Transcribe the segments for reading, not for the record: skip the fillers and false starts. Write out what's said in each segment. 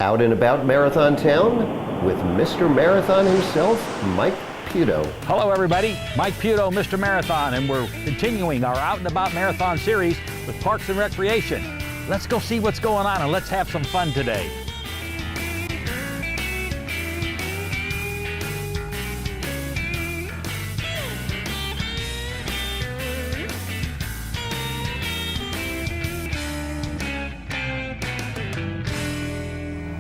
Out and About Marathon Town with Mr. Marathon himself, Mike Puto. Hello everybody, Mike Puto, Mr. Marathon, and we're continuing our Out and About Marathon series with Parks and Recreation. Let's go see what's going on and let's have some fun today.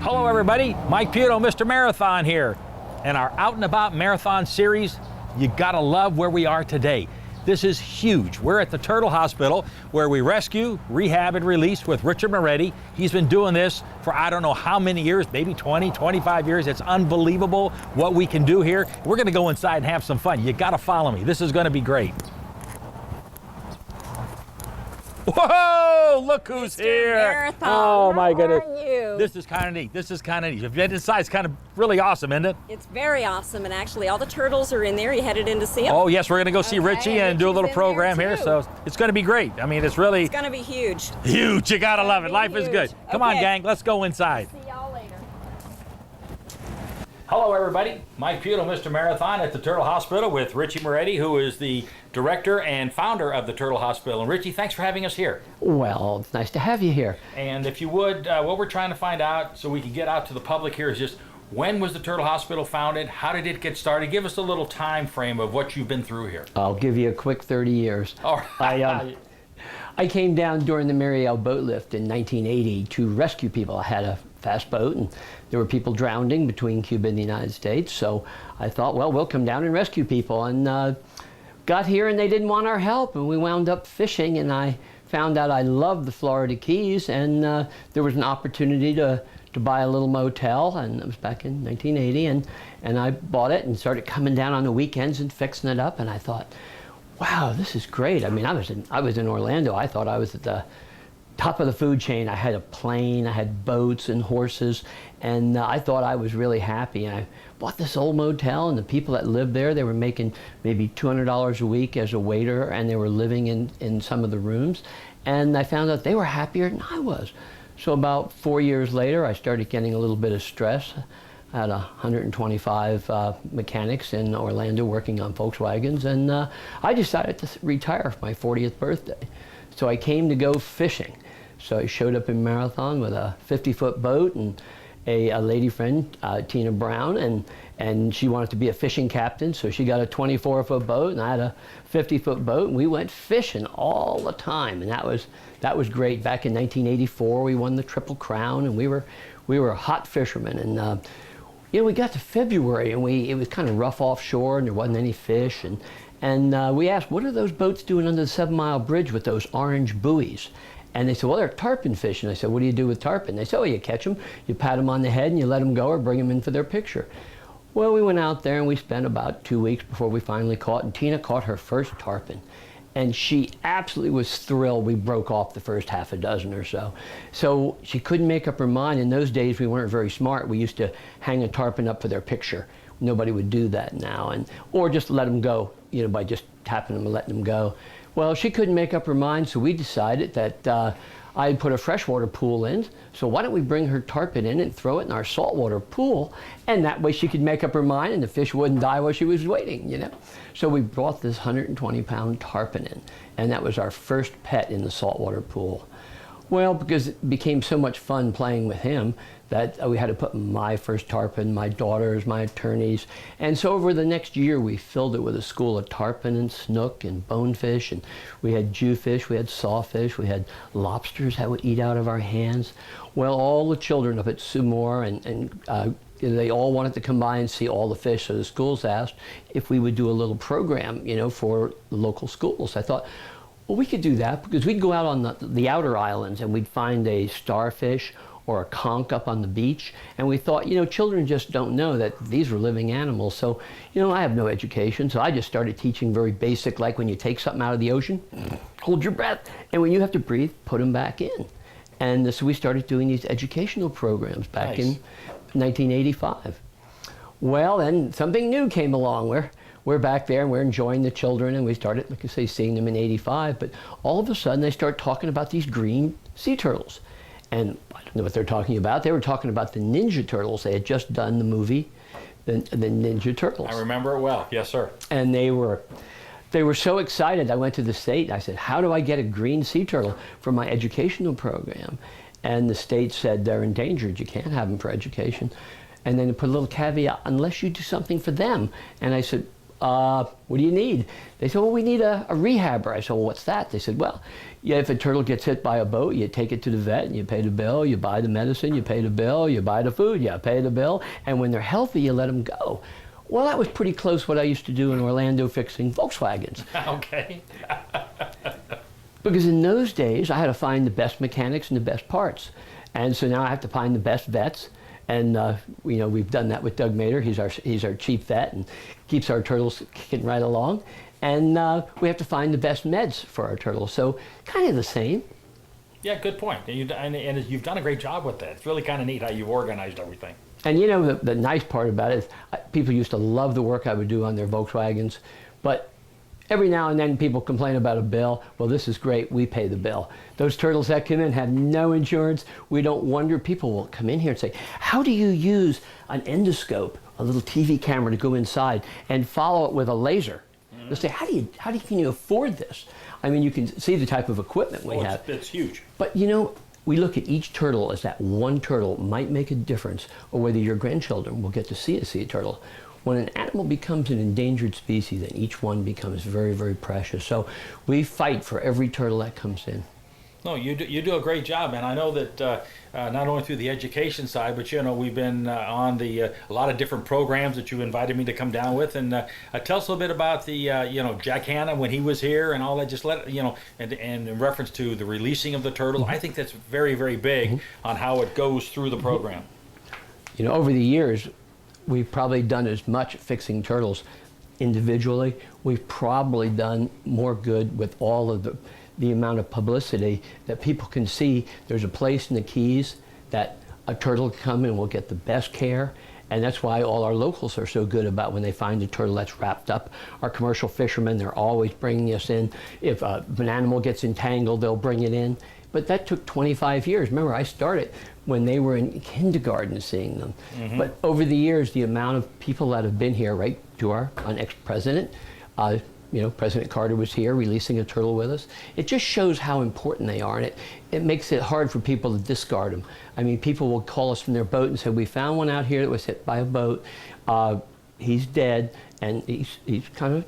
Hello everybody, Mike Puto, Mr. Marathon here. And our Out and About Marathon series, you gotta love where we are today. This is huge. We're at the Turtle Hospital where we rescue, rehab, and release with Richard Moretti. He's been doing this for I don't know how many years, maybe 20, 25 years. It's unbelievable what we can do here. We're gonna go inside and have some fun. You gotta follow me. This is gonna be great. Whoa, look who's Mr. here. Marathon, oh my goodness. How are you? This is kind of neat. This is kind of neat. If you've been inside, it's kind of really awesome, isn't it? It's very awesome, and actually all the turtles are in there. You headed in to see them? Oh yes, we're gonna go see Richie and do a Richie's little in program there here, too. so it's gonna be great. I mean, it's really It's gonna be huge. huge. You gotta love it. Life is good. huge. Come on, Okay. gang, let's go inside. See y'all later. Hello, everybody. Mike Puto, Mr. Marathon at the Turtle Hospital with Richie Moretti, who is the director and founder of the Turtle Hospital. And Richie, thanks for having us here. Well, it's nice to have you here. And if you would, what we're trying to find out so we can get out to the public here is just when was the Turtle Hospital founded? How did it get started? Give us a little time frame of what you've been through here. I'll give you a quick 30 years. All right. I came down during the Mariel boat lift in 1980 to rescue people. I had a fast boat and there were people drowning between Cuba and the United States. So I thought, well, we'll come down and rescue people. And got here and they didn't want our help. And we wound up fishing and I found out I loved the Florida Keys. And there was an opportunity to buy a little motel. And it was back in 1980. And I bought it and started coming down on the weekends and fixing it up. And I thought, wow, this is great. I mean, I was in Orlando. I thought I was at the top of the food chain. I had a plane, I had boats and horses, and I thought I was really happy. And I bought this old motel, and the people that lived there, they were making maybe $200 a week as a waiter, and they were living in some of the rooms. And I found out they were happier than I was. So about 4 years later, I started getting a little bit of stress. I had 125 mechanics in Orlando working on Volkswagens, and I decided to retire for my 40th birthday. So I came to go fishing. So I showed up in Marathon with a 50-foot boat and a lady friend, Tina Brown, and she wanted to be a fishing captain, so she got a 24-foot boat, and I had a 50-foot boat, and we went fishing all the time, and that was great. Back in 1984, we won the Triple Crown, and we were hot fishermen, and you know, we got to February and it was kind of rough offshore and there wasn't any fish. And we asked, what are those boats doing under the 7 Mile Bridge with those orange buoys? And they said, well, they're tarpon fishing. I said, what do you do with tarpon? They said, oh, you catch them, you pat them on the head and you let them go or bring them in for their picture. Well, we went out there and we spent about 2 weeks before we finally caught, and Tina caught her first tarpon. And she absolutely was thrilled. We broke off the first half a dozen or so. So she couldn't make up her mind. In those days, we weren't very smart. We used to hang a tarpon up for their picture. Nobody would do that now, or just let them go, you know, by just tapping them and letting them go. Well, she couldn't make up her mind, so we decided that I'd put a freshwater pool in, so why don't we bring her tarpon in and throw it in our saltwater pool, and that way she could make up her mind and the fish wouldn't die while she was waiting, you know. So we brought this 120-pound tarpon in, and that was our first pet in the saltwater pool. Well, because it became so much fun playing with him that we had to put my first tarpon, my daughters, my attorneys. And so over the next year, we filled it with a school of tarpon and snook and bonefish. And we had jewfish, we had sawfish, we had lobsters that would eat out of our hands. Well, all the children up at Sumor and they all wanted to come by and see all the fish. So the schools asked if we would do a little program, you know, for the local schools. I thought, well, we could do that because we'd go out on the outer islands and we'd find a starfish or a conch up on the beach. And we thought, you know, children just don't know that these were living animals. So, you know, I have no education, so I just started teaching very basic, like when you take something out of the ocean, hold your breath. And when you have to breathe, put them back in. And so we started doing these educational programs back in 1985. Well, then something new came along. We're back there and we're enjoying the children, and we started, like I say, seeing them in '85. But all of a sudden they start talking about these green sea turtles. And I don't know what they're talking about. They were talking about the Ninja Turtles. They had just done the movie, the Ninja Turtles. I remember it well. Yes, sir. And they were so excited. I went to the state and I said, how do I get a green sea turtle for my educational program? And the state said, they're endangered. You can't have them for education. And then they put a little caveat, unless you do something for them. And I said, what do you need? They said, well, we need a rehabber. I said, well, what's that? They said, well, yeah, if a turtle gets hit by a boat, you take it to the vet and you pay the bill, you buy the medicine, you pay the bill, you buy the food, you pay the bill, and when they're healthy, you let them go. Well, that was pretty close what I used to do in Orlando fixing Volkswagens. Okay. Because in those days, I had to find the best mechanics and the best parts. And so now I have to find the best vets. And we've done that with Doug Mader. He's our chief vet and keeps our turtles kicking right along. And we have to find the best meds for our turtles. So kind of the same. Yeah, good point. And you've done a great job with that. It's really kind of neat how you've organized everything. And the nice part about it is people used to love the work I would do on their Volkswagens. But every now and then people complain about a bill. Well, this is great. We pay the bill. Those turtles that come in have no insurance. We don't wonder. People will come in here and say, how do you use an endoscope, a little TV camera to go inside and follow it with a laser? They'll say, can you afford this? I mean, you can see the type of equipment we have. It's huge. But we look at each turtle as that one turtle might make a difference, or whether your grandchildren will get to see a sea turtle. When an animal becomes an endangered species, then each one becomes very, very precious. So we fight for every turtle that comes in. No, you do a great job, and I know that not only through the education side, but we've been on a lot of different programs that you invited me to come down with, and tell us a little bit about the Jack Hanna when he was here and all that. Just and in reference to the releasing of the turtle, I think that's very, very big on how it goes through the program. Over the years, we've probably done as much fixing turtles individually. We've probably done more good with all of the amount of publicity that people can see. There's a place in the Keys that a turtle can come and will get the best care. And that's why all our locals are so good about when they find a turtle that's wrapped up. Our commercial fishermen, they're always bringing us in. If an animal gets entangled, they'll bring it in. But that took 25 years. Remember, I started when they were in kindergarten seeing them. But over the years, the amount of people that have been here, right, to our ex-president, President Carter was here releasing a turtle with us. It just shows how important they are, and it makes it hard for people to discard them. I mean, people will call us from their boat and say, we found one out here that was hit by a boat. He's dead, and he's kind of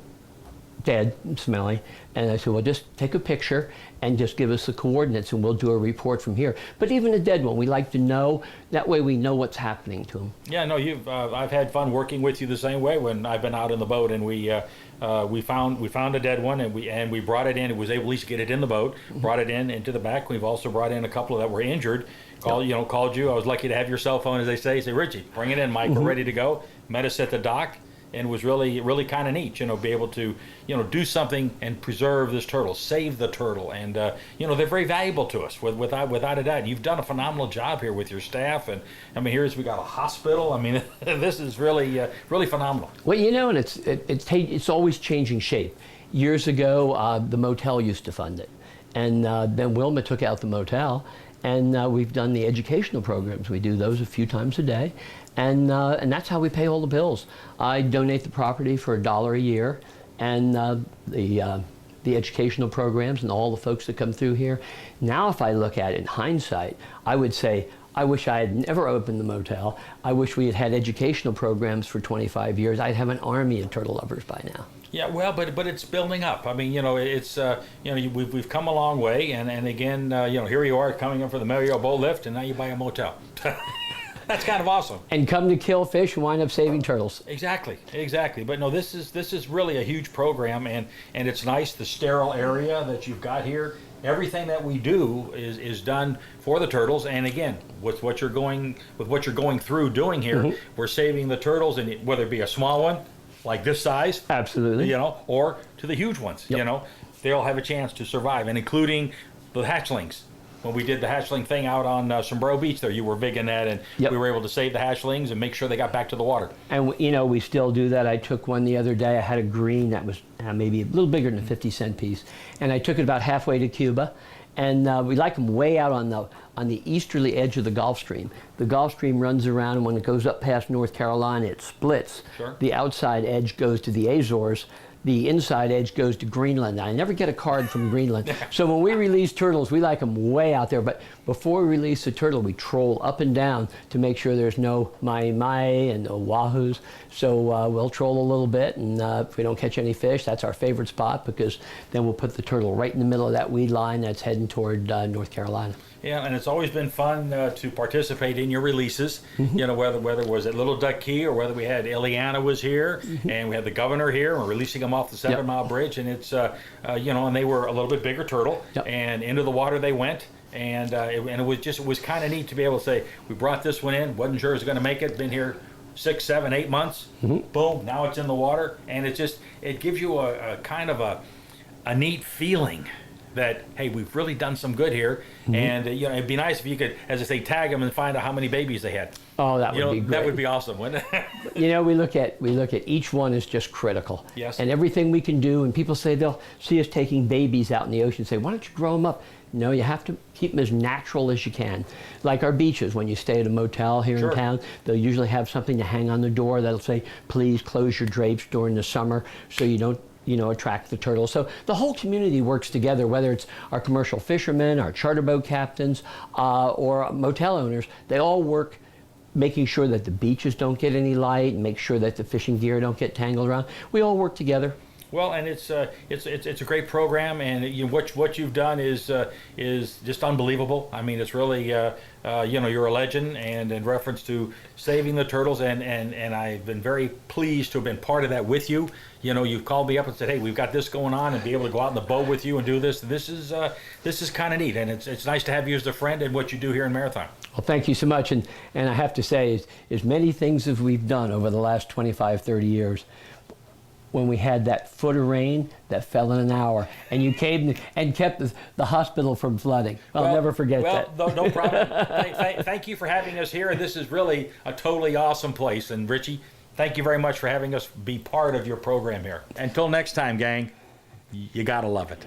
dead and smelly. And I said, well, just take a picture and just give us the coordinates and we'll do a report from here. But even a dead one, we like to know. That way we know what's happening to them. Yeah, no, I've had fun working with you the same way when I've been out in the boat, and we found a dead one, and we brought it in. It was able to at least get it in the boat, brought it into the back. We've also brought in a couple that were injured. Called you. I was lucky to have your cell phone, as they say. Say, Richie, bring it in, Mike. We're ready to go. Met us at the dock. And it was really, really kind of neat, be able to, do something and preserve this turtle, save the turtle. And, they're very valuable to us, without a doubt. You've done a phenomenal job here with your staff. And, we got a hospital. This is really, really phenomenal. Well, and it's always changing shape. Years ago, the motel used to fund it. And then Wilma took out the motel. And we've done the educational programs. We do those a few times a day. And that's how we pay all the bills. I donate the property for $1 a year, and the educational programs and all the folks that come through here. Now, if I look at it in hindsight, I would say, I wish I had never opened the motel. I wish we had had educational programs for 25 years. I'd have an army of turtle lovers by now. Yeah, well, but it's building up. It's we've come a long way, and again, here you are coming in for the Mariel Boat Lift, and now you buy a motel. That's kind of awesome. And come to kill fish and wind up saving turtles. Exactly. But no, this is really a huge program, and it's nice, the sterile area that you've got here. Everything that we do is done for the turtles, and again, with what you're going through doing here, we're saving the turtles, and whether it be a small one like this size, absolutely, or to the huge ones, they'll have a chance to survive, and including the hatchlings. When we did the hatchling thing out on Sombrero Beach there, you were big in that, and we were able to save the hatchlings and make sure they got back to the water. And, we still do that. I took one the other day. I had a green that was maybe a little bigger than a 50-cent piece. And I took it about halfway to Cuba, And we like them way out on the easterly edge of the Gulf Stream. The Gulf Stream runs around, and when it goes up past North Carolina, it splits. Sure. The outside edge goes to the Azores. The inside edge goes to Greenland. I never get a card from Greenland. So when we release turtles, we like them way out there. But before we release the turtle, we troll up and down to make sure there's no mahi-mahi and no wahoos. So we'll troll a little bit, and if we don't catch any fish, that's our favorite spot, because then we'll put the turtle right in the middle of that weed line that's heading toward North Carolina. Yeah, and it's always been fun to participate in your releases. You know, whether it was at Little Duck Key or whether we had Ileana was here and we had the governor here, and we're releasing them off the 7 Mile Bridge, and it's you know, and they were a little bit bigger turtle, and into the water they went. And it was kind of neat to be able to say, we brought this one in, wasn't sure it was going to make it, been here 6, 7, 8 months, boom, now it's in the water, and it gives you a kind of a neat feeling that, hey, we've really done some good here, and you know, it'd be nice if you could, as I say, tag them and find out how many babies they had. Oh, that would be great. That would be awesome, wouldn't it? You know, we look at each one as just critical. Yes. And everything we can do, and people say they'll see us taking babies out in the ocean, say, why don't you grow them up? No, you have to keep them as natural as you can. Like our beaches, when you stay at a motel here in town, they'll usually have something to hang on the door that'll say, please close your drapes during the summer so you don't, you know, attract the turtles. So the whole community works together, whether it's our commercial fishermen, our charter boat captains, or motel owners. They all work making sure that the beaches don't get any light, and make sure that the fishing gear don't get tangled around. We all work together. Well, and it's a great program, and what you've done is just unbelievable. I mean, it's really you know, you're a legend, and in reference to saving the turtles, and I've been very pleased to have been part of that with you. You know, you've called me up and said, hey, we've got this going on, and be able to go out in the boat with you and do this. This is kind of neat, and it's nice to have you as a friend in what you do here in Marathon. Well, thank you so much, and I have to say, as many things as we've done over the last 25, 30 years, when we had that foot of rain that fell in an hour, and you came and kept the hospital from flooding. I'll never forget that. Well, no problem. Thank you for having us here. This is really a totally awesome place. And Richie, thank you very much for having us be part of your program here. Until next time, gang, you gotta love it.